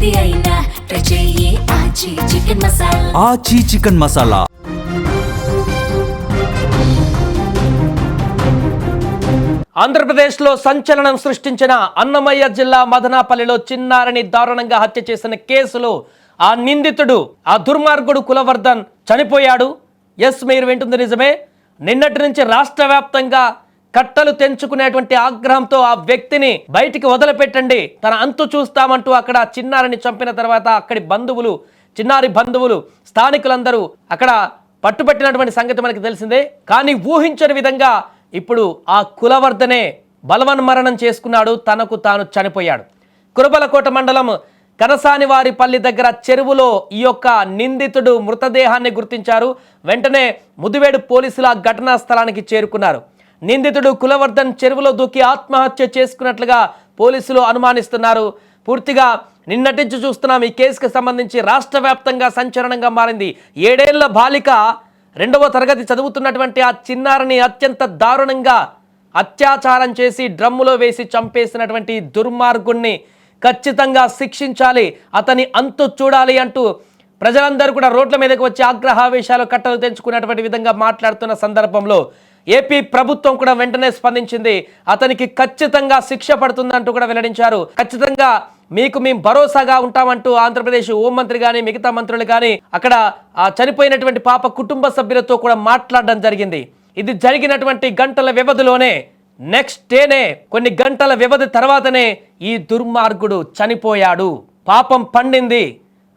ఏది అయినా ట్రై చెయ్యి ఆచి చికెన్ మసాలా. ఆచి చికెన్ మసాలా. ఆంధ్రప్రదేశ్లో సంచలనం సృష్టించిన అన్నమయ్య జిల్లా మదనాపల్లిలో చిన్నారిని దారుణంగా హత్య చేసిన కేసులో ఆ నిందితుడు, ఆ దుర్మార్గుడు కులవర్ధన్ చనిపోయాడు. ఎస్, మీరు వింటుంది నిజమే. నిన్నటి నుంచి రాష్ట్ర వ్యాప్తంగా కట్టలు తెంచుకునేటువంటి ఆగ్రహంతో ఆ వ్యక్తిని బయటికి వదిలిపెట్టండి, తన అంతు చూస్తామంటూ అక్కడ చిన్నారిని చంపిన తర్వాత అక్కడి బంధువులు, చిన్నారి బంధువులు, స్థానికులందరూ అక్కడ పట్టుబట్టినటువంటి సంగతి మనకి తెలిసిందే. కానీ ఊహించని విధంగా ఇప్పుడు ఆ కులవర్ధనే బలవన్మరణం చేసుకున్నాడు, తనకు తాను చనిపోయాడు. కురబలకోట మండలం కనసానివారిపల్లి దగ్గర చెరువులో ఈ యొక్క నిందితుడు మృతదేహాన్ని గుర్తించారు. వెంటనే ముదివేడు పోలీసుల ఘటనా స్థలానికి చేరుకున్నారు. నిందితుడు కులవర్ధన్ చెరువులో దూకి ఆత్మహత్య చేసుకున్నట్లుగా పోలీసులు అనుమానిస్తున్నారు. పూర్తిగా నిన్నటి నుంచి చూస్తున్నాం. ఈ కేసుకు సంబంధించి రాష్ట్ర వ్యాప్తంగా సంచలనంగా మారింది. 7 ఏళ్ల బాలిక 2వ తరగతి చదువుతున్నటువంటి ఆ చిన్నారిని అత్యంత దారుణంగా అత్యాచారం చేసి డ్రమ్ములో వేసి చంపేసినటువంటి దుర్మార్గుణ్ణి ఖచ్చితంగా శిక్షించాలి, అతని అంతు చూడాలి అంటూ ప్రజలందరూ కూడా రోడ్ల మీదకి వచ్చి ఆగ్రహావేశాలు కట్టలు తెంచుకున్నటువంటి విధంగా మాట్లాడుతున్న సందర్భంలో ఏపీ ప్రభుత్వం కూడా వెంటనే స్పందించింది. అతనికి ఖచ్చితంగా శిక్ష పడుతుందంటూ కూడా వెల్లడించారు. ఖచ్చితంగా మీకు మేము భరోసాగా ఉంటామంటూ ఆంధ్రప్రదేశ్ హోంమంత్రి కానీ మిగతా మంత్రులు కానీ అక్కడ ఆ చనిపోయినటువంటి పాప కుటుంబ సభ్యులతో కూడా మాట్లాడడం జరిగింది. ఇది జరిగినటువంటి గంటల వ్యవధిలోనే, నెక్స్ట్ డేనే, కొన్ని గంటల వ్యవధి తర్వాతనే ఈ దుర్మార్గుడు చనిపోయాడు. పాపం పండింది.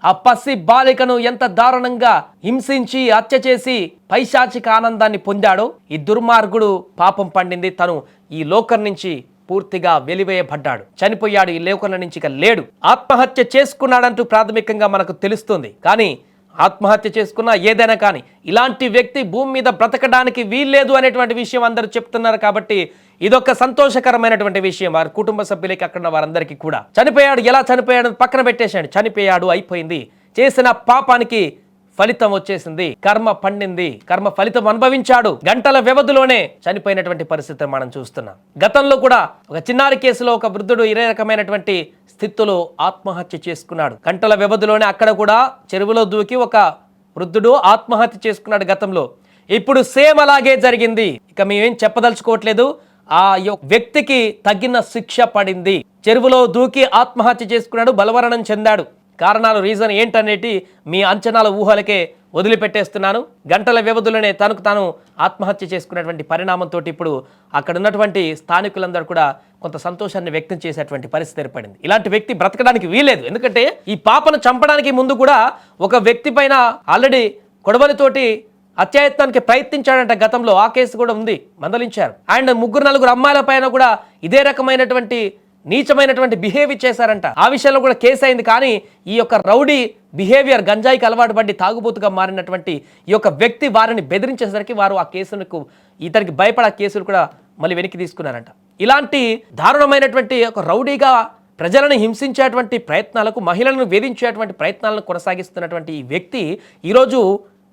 ఆ పసి బాలికను ఎంత దారుణంగా హింసించి హత్య చేసి పైశాచిక ఆనందాన్ని పొందాడో ఈ దుర్మార్గుడు పాపం పండింది. తను ఈ లోకం నుంచి పూర్తిగా వెలివేయబడ్డాడు, చనిపోయాడు, ఈ లోకంలో నుంచి ఇక లేడు. ఆత్మహత్య చేసుకున్నాడంటూ ప్రాథమికంగా మనకు తెలుస్తుంది. కానీ ఆత్మహత్య చేసుకున్నా ఏదైనా కానీ ఇలాంటి వ్యక్తి భూమి మీద బ్రతకడానికి వీల్లేదు అనేటువంటి విషయం అందరూ చెప్తున్నారు. కాబట్టి ఇదొక సంతోషకరమైనటువంటి విషయం వారి కుటుంబ సభ్యులకి, అక్కడ వారందరికీ కూడా. చనిపోయాడు, ఎలా చనిపోయాడు పక్కన పెట్టేశాడు, చనిపోయాడు, అయిపోయింది. చేసిన పాపానికి ఫలితం వచ్చేసింది, కర్మ పండింది, కర్మ ఫలితం అనుభవించాడు. గంటల వ్యవధిలోనే చనిపోయినటువంటి పరిస్థితిని మనం చూస్తున్నాం. గతంలో కూడా ఒక చిన్నారి కేసులో ఒక వృద్ధుడు ఇదే రకమైనటువంటి స్థితిలో ఆత్మహత్య చేసుకున్నాడు. గంటల వ్యవధిలోనే అక్కడ కూడా చెరువులో దూకి ఒక వృద్ధుడు ఆత్మహత్య చేసుకున్నాడు గతంలో. ఇప్పుడు సేమ్ అలాగే జరిగింది. ఇక మేమేం చెప్పదలుచుకోవట్లేదు. ఆ వ్యక్తికి తగిన శిక్ష పడింది. చెరువులో దూకి ఆత్మహత్య చేసుకున్నాడు, బలవరణం చెందాడు. కారణాలు, రీజన్ ఏంటనేటి మీ అంచనాల ఊహలకే వదిలిపెట్టేస్తున్నాను. గంటల వ్యవధిలోనే తనకు తాను ఆత్మహత్య చేసుకున్నటువంటి పరిణామంతో ఇప్పుడు అక్కడ ఉన్నటువంటి స్థానికులందరూ కూడా కొంత సంతోషాన్ని వ్యక్తం చేసేటువంటి పరిస్థితి ఏర్పడింది. ఇలాంటి వ్యక్తి బ్రతకడానికి వీలేదు. ఎందుకంటే ఈ పాపను చంపడానికి ముందు కూడా ఒక వ్యక్తి పైన ఆల్రెడీ కొడవలితోటి అత్యాయత్నానికి ప్రయత్నించాడంట గతంలో. ఆ కేసు కూడా ఉంది, మందలించారు. అండ్ 3-4 అమ్మాయిల పైన కూడా ఇదే రకమైనటువంటి నీచమైనటువంటి బిహేవియర్ చేశారంట. ఆ విషయంలో కూడా కేసు అయింది. కానీ ఈ యొక్క రౌడీ బిహేవియర్, గంజాయికి అలవాటు పడి తాగుబోతుగా మారినటువంటి ఈ యొక్క వ్యక్తి వారిని బెదిరించేసరికి వారు ఆ కేసులకు, ఇతనికి భయపడి ఆ కేసులు కూడా మళ్ళీ వెనక్కి తీసుకున్నారంట. ఇలాంటి దారుణమైనటువంటి ఒక రౌడీగా ప్రజలను హింసించేటువంటి ప్రయత్నాలకు, మహిళలను వేధించేటువంటి ప్రయత్నాలను కొనసాగిస్తున్నటువంటి ఈ వ్యక్తి ఈరోజు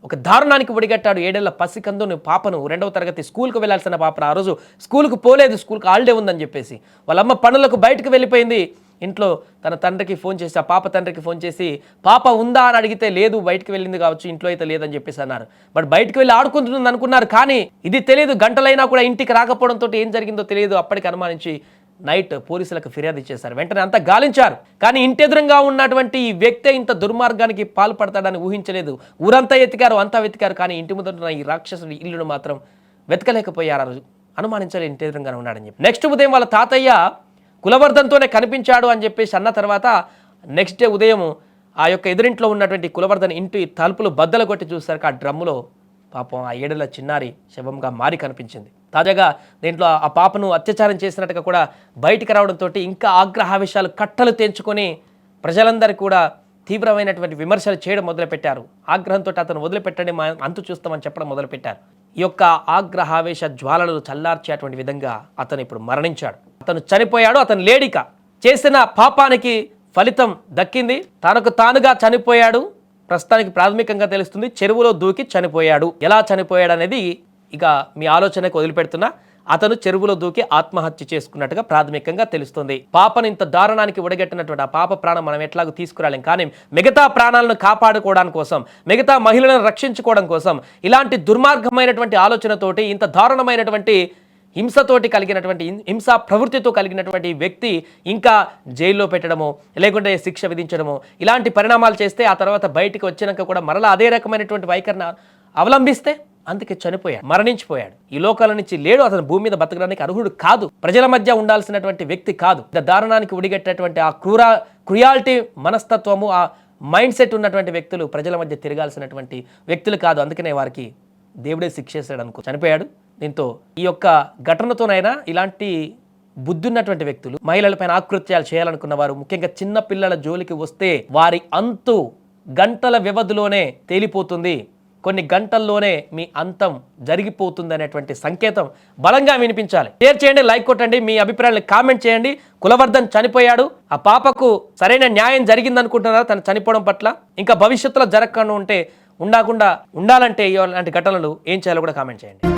ఒక దారుణానికి ఒడిగట్టాడు. 7 ఏళ్ల పసికందుని పాపను, 2వ తరగతి స్కూల్కి వెళ్లాల్సిన పాపను, ఆ రోజు స్కూల్కి పోలేదు, స్కూల్కి హాలిడే ఉందని చెప్పేసి వాళ్ళమ్మ పనులకు బయటకు వెళ్ళిపోయింది. ఇంట్లో తన తండ్రికి ఫోన్ చేసి, ఆ పాప తండ్రికి ఫోన్ చేసి పాప ఉందా అని అడిగితే లేదు, బయటకు వెళ్ళింది కావచ్చు, ఇంట్లో అయితే లేదని చెప్పేసి అన్నారు. బట్ బయటకు వెళ్ళి ఆడుకుంటుంది అనుకున్నారు. కానీ ఇది తెలియదు. గంటలైనా కూడా ఇంటికి రాకపోవడంతో ఏం జరిగిందో తెలియదు. అప్పటికి అనుమానించి నైట్ పోలీసులకు ఫిర్యాదు ఇచ్చేశారు. వెంటనే అంతా గాలించారు. కానీ ఇంటెదురుగా ఉన్నటువంటి ఈ వ్యక్తి ఇంత దుర్మార్గానికి పాల్పడతాడని ఊహించలేదు. ఊరంతా ఎతికారు, అంతా వెతికారు. కానీ ఇంటి ముందు ఈ రాక్షసుడి ఇల్లును మాత్రం వెతకలేకపోయారు. ఆ రోజు అనుమానించాలి ఇంటెదురుగానే ఉన్నాడని చెప్పి. నెక్స్ట్ ఉదయం వాళ్ళ తాతయ్య కులవర్ధన్తోనే కనిపించాడు అని చెప్పేసి అన్న తర్వాత నెక్స్ట్ డే ఉదయం ఆ యొక్క ఎదురింట్లో ఉన్నటువంటి కులవర్ధన్ ఇంటి తలుపులు బద్దలు కొట్టి చూసరికి ఆ డ్రమ్ములో పాపం ఆ 7 ఏళ్ల చిన్నారి శవంగా మారి కనిపించింది. తాజాగా దీంట్లో ఆ పాపను అత్యాచారం చేసినట్టుగా కూడా బయటికి రావడంతో ఇంకా ఆగ్రహావేశాలు కట్టలు తెంచుకొని ప్రజలందరూ కూడా తీవ్రమైనటువంటి విమర్శలు చేయడం మొదలుపెట్టారు. ఆగ్రహంతో అతను వదిలిపెట్టండి, అంతు చూస్తామని చెప్పడం మొదలుపెట్టారు. ఈ యొక్క ఆగ్రహావేశ జ్వాలలు చల్లార్చేటువంటి విధంగా అతను ఇప్పుడు మరణించాడు. అతను చనిపోయాడు. అతను లేడిక చేసిన పాపానికి ఫలితం దక్కింది. తనకు తానుగా చనిపోయాడు. ప్రస్తుతానికి ప్రాథమికంగా తెలుస్తుంది చెరువులో దూకి చనిపోయాడు. ఎలా చనిపోయాడు అనేది ఇక మీ ఆలోచనకు వదిలిపెడుతున్నా. అతను చెరువులో దూకి ఆత్మహత్య చేసుకున్నట్టుగా ప్రాథమికంగా తెలుస్తుంది. పాపను ఇంత దారుణానికి ఒడగట్టినటువంటి ఆ పాప ప్రాణం మనం ఎట్లాగో తీసుకురాలేం, కానీ మిగతా ప్రాణాలను కాపాడుకోవడం కోసం, మిగతా మహిళలను రక్షించుకోవడం కోసం ఇలాంటి దుర్మార్గమైనటువంటి ఆలోచనతోటి, ఇంత దారుణమైనటువంటి హింసతోటి కలిగినటువంటి హింసా ప్రవృత్తితో కలిగినటువంటి వ్యక్తి ఇంకా జైల్లో పెట్టడము, లేకుంటే శిక్ష విధించడము, ఇలాంటి పరిణామాలు చేస్తే ఆ తర్వాత బయటికి వచ్చినాక కూడా మరలా అదే రకమైనటువంటి వైఖరిని అవలంబిస్తే అందుకే చనిపోయాడు, మరణించిపోయాడు. ఈ లోకాల నుంచి లేడు, అతను భూమి మీద బతకడానికి అర్హుడు కాదు, ప్రజల మధ్య ఉండాల్సినటువంటి వ్యక్తి కాదు. దారుణానికి ఉడిగట్టేటువంటి ఆ క్రుయాలిటీ మనస్తత్వము, ఆ మైండ్ సెట్ ఉన్నటువంటి వ్యక్తులు ప్రజల మధ్య తిరగాల్సినటువంటి వ్యక్తులు కాదు. అందుకనే వారికి దేవుడే శిక్షేశాడు అనుకో, చనిపోయాడు. దీంతో ఈ యొక్క ఘటనతోనైనా ఇలాంటి బుద్ధి ఉన్నటువంటి వ్యక్తులు మహిళలపైన ఆకృత్యాలు చేయాలనుకున్న వారు, ముఖ్యంగా చిన్న పిల్లల జోలికి వస్తే వారి అంతు గంటల వ్యవధిలోనే తేలిపోతుంది, కొన్ని గంటల్లోనే మీ అంతం జరిగిపోతుంది అనేటువంటి సంకేతం బలంగా వినిపించాలి. షేర్ చేయండి, లైక్ కొట్టండి, మీ అభిప్రాయాలు కామెంట్ చేయండి. కులవర్ధన్ చనిపోయాడు, ఆ పాపకు సరైన న్యాయం జరిగిందనుకుంటున్నారా తను చనిపోవడం పట్ల? ఇంకా భవిష్యత్తులో జరగకుండా ఉండాలంటే ఇలాంటి ఘటనలు ఏం చేయాలో కూడా కామెంట్ చేయండి.